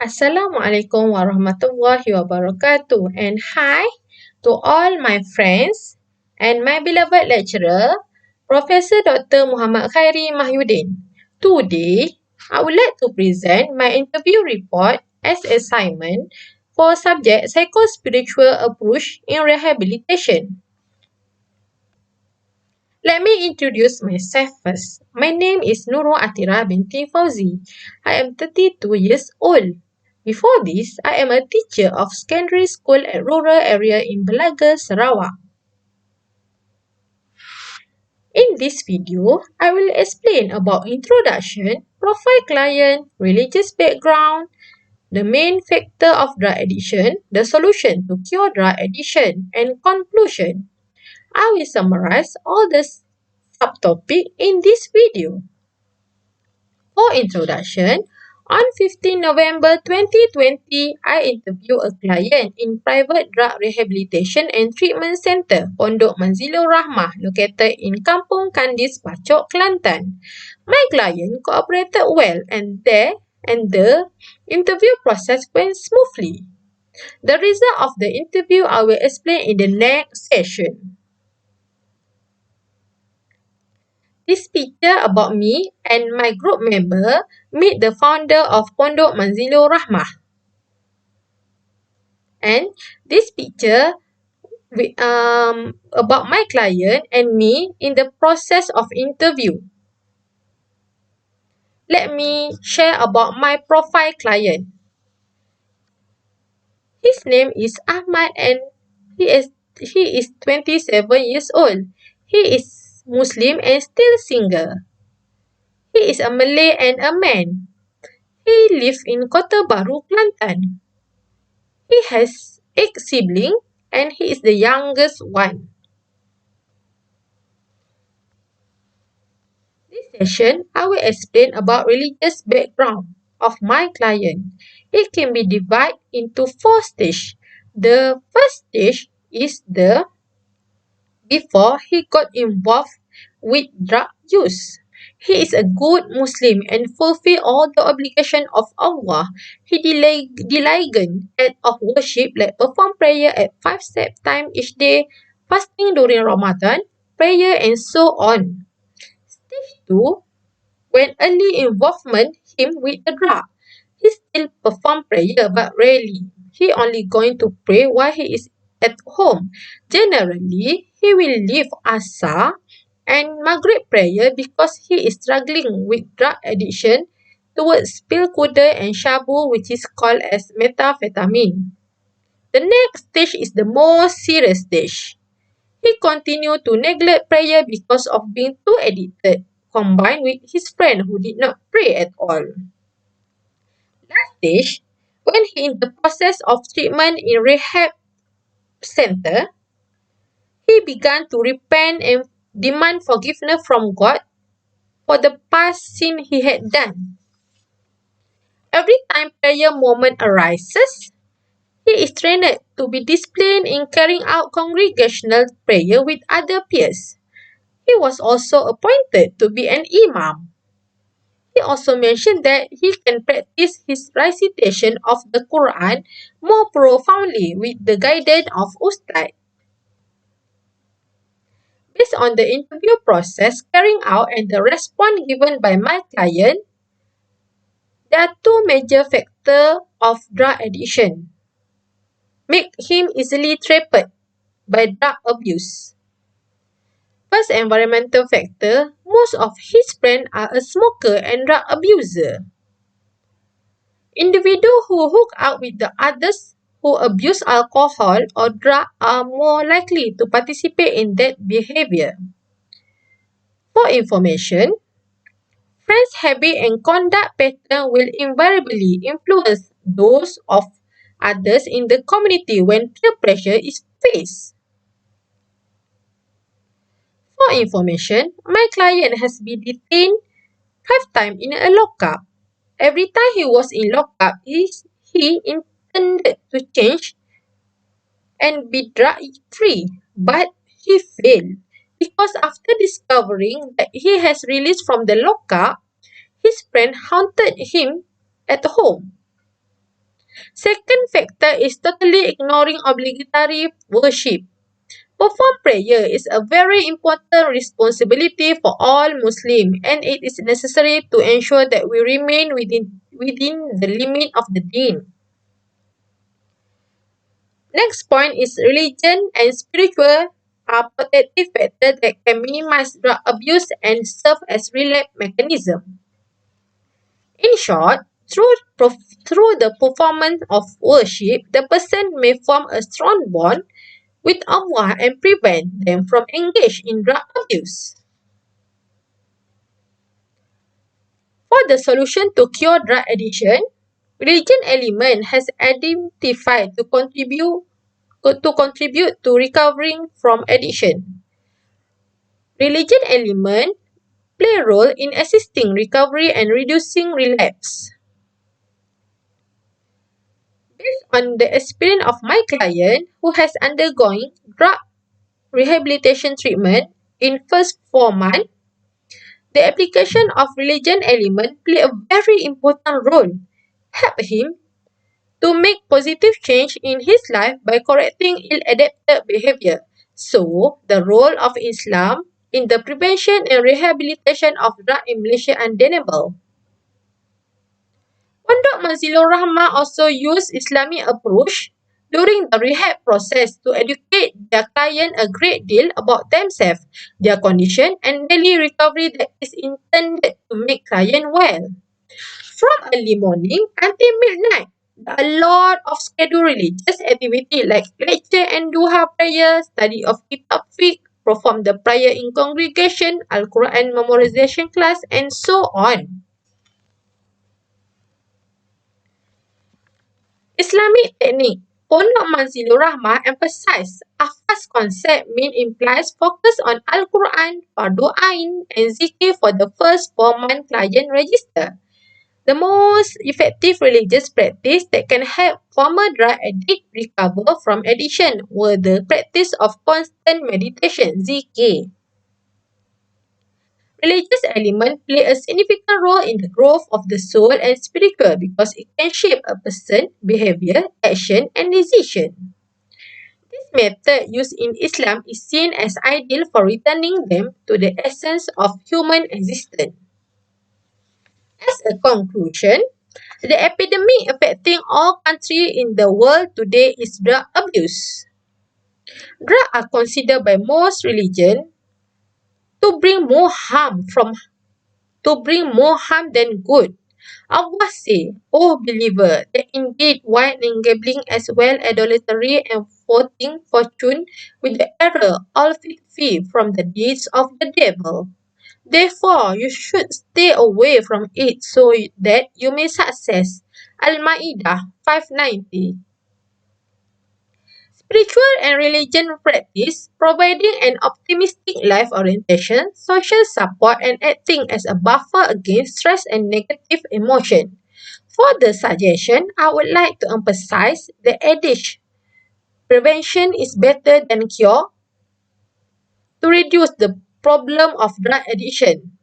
Assalamualaikum warahmatullahi wabarakatuh, and hi to all my friends and my beloved lecturer, Professor Dr. Muhammad Khairi Mahyudin. Today, I would like to present my interview report as assignment for subject Psycho-Spiritual Approach in Rehabilitation. Let me introduce myself first. My name is Nurul Atira binti Fauzi. I am 32 years old. Before this, I am a teacher of secondary school at rural area in Belaga, Sarawak. In this video, I will explain about introduction, profile client, religious background, the main factor of drug addiction, the solution to cure drug addiction, and conclusion. I will summarize all the subtopics in this video. For introduction, on 15 November 2020, I interviewed a client in private drug rehabilitation and treatment center, Pondok Manzilur Rahmah, located in Kampung Kandis, Pachok, Kelantan. My client cooperated well and the interview process went smoothly. The result of the interview I will explain in the next session. This picture about me and my group member meet the founder of Pondok Manzilur Rahmah. And this picture about my client and me in the process of interview. Let me share about my profile client. His name is Ahmad and he is 27 years old. He is Muslim and still single. He is a Malay and a man. He lives in Kota Baru, Kelantan. He has 8 siblings and he is the youngest one. This session, I will explain about religious background of my client. It can be divided into 4 stages. The first stage is the before he got involved with drug use. He is a good Muslim and fulfill all the obligation of Allah. He diligent act of worship like perform prayer at 5 set time each day, fasting during Ramadan, prayer and so on. Stage 2, when early involvement him with the drug, he still perform prayer but rarely. He only going to pray while he is at home. Generally, he will leave Asar and Maghrib prayer because he is struggling with drug addiction towards pil kuda and shabu, which is called as methamphetamine. The next stage is the most serious stage. He continued to neglect prayer because of being too addicted, combined with his friend who did not pray at all. Last stage, when he in the process of treatment in rehab center, he began to repent and demand forgiveness from God for the past sin he had done. Every time prayer moment arises, he is trained to be disciplined in carrying out congregational prayer with other peers. He was also appointed to be an imam. He also mentioned that he can practice his recitation of the Quran more profoundly with the guidance of Ustad. Based on the interview process carrying out and the response given by my client, there are 2 major factors of drug addiction. Make him easily trapped by drug abuse. First, environmental factor, most of his friends are a smoker and drug abuser. Individuals who hook up with the others who abuse alcohol or drug are more likely to participate in that behavior. For information, friends' habit and conduct pattern will invariably influence those of others in the community when peer pressure is faced. For information, my client has been detained 5 times in a lockup. Every time he was in lockup, he intended to change and be drug-free, but he failed because after discovering that he has released from the lockup, his friend haunted him at home. Second factor is totally ignoring obligatory worship. Perform prayer is a very important responsibility for all Muslims, and it is necessary to ensure that we remain within the limit of the deen. Next point is religion and spiritual are protective factors that can minimize drug abuse and serve as relapse mechanism. In short, through the performance of worship, the person may form a strong bond with Allah and prevent them from engaging in drug abuse. For the solution to cure drug addiction, religion element has identified to contribute to recovering from addiction. Religion element play a role in assisting recovery and reducing relapse. Based on the experience of my client who has undergone drug rehabilitation treatment in first 4 months, the application of religion element play a very important role. Help him to make positive change in his life by correcting ill-adapted behavior. So, the role of Islam in the prevention and rehabilitation of drug in Malaysia undeniable. Pondok Manzilur Rahmah also use Islamic approach during the rehab process to educate their client a great deal about themselves, their condition, and daily recovery that is intended to make client well. From early morning until midnight, a lot of scheduled religious activity like lecture and duha prayer, study of kitab fiqh, perform the prayer in congregation, Al-Quran memorization class, and so on. Islamic technique. Pondok Manzilur Rahmah emphasize Afas concept mean implies focus on Al-Quran, Fardu Ain, and Zikr for the first 4-month client register. The most effective religious practice that can help former drug addict recover from addiction were the practice of constant meditation, zikir. Religious elements play a significant role in the growth of the soul and spiritual because it can shape a person's behavior, action, and decision. This method used in Islam is seen as ideal for returning them to the essence of human existence. As a conclusion, the epidemic affecting all countries in the world today is drug abuse. Drugs are considered by most religions to bring more harm than good. Allah say, O believer, that indeed wine and gambling as well adultery and voting fortune with the error all flee from the deeds of the devil. Therefore, you should stay away from it so that you may success. Al-Ma'idah 590. Spiritual and religion practice, providing an optimistic life orientation, social support, and acting as a buffer against stress and negative emotion. For the suggestion, I would like to emphasize the adage, prevention is better than cure to reduce the problem of drug addiction.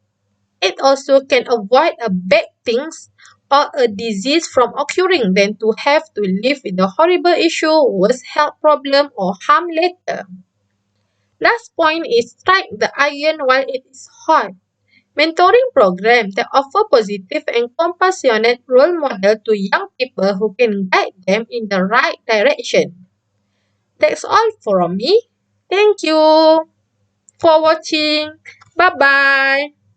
It also can avoid a bad things or a disease from occurring than to have to live with a horrible issue, worse health problem or harm later. Last point is strike the iron while it is hot. Mentoring programs that offer positive and compassionate role model to young people who can guide them in the right direction. That's all from me. Thank you for watching. Bye bye.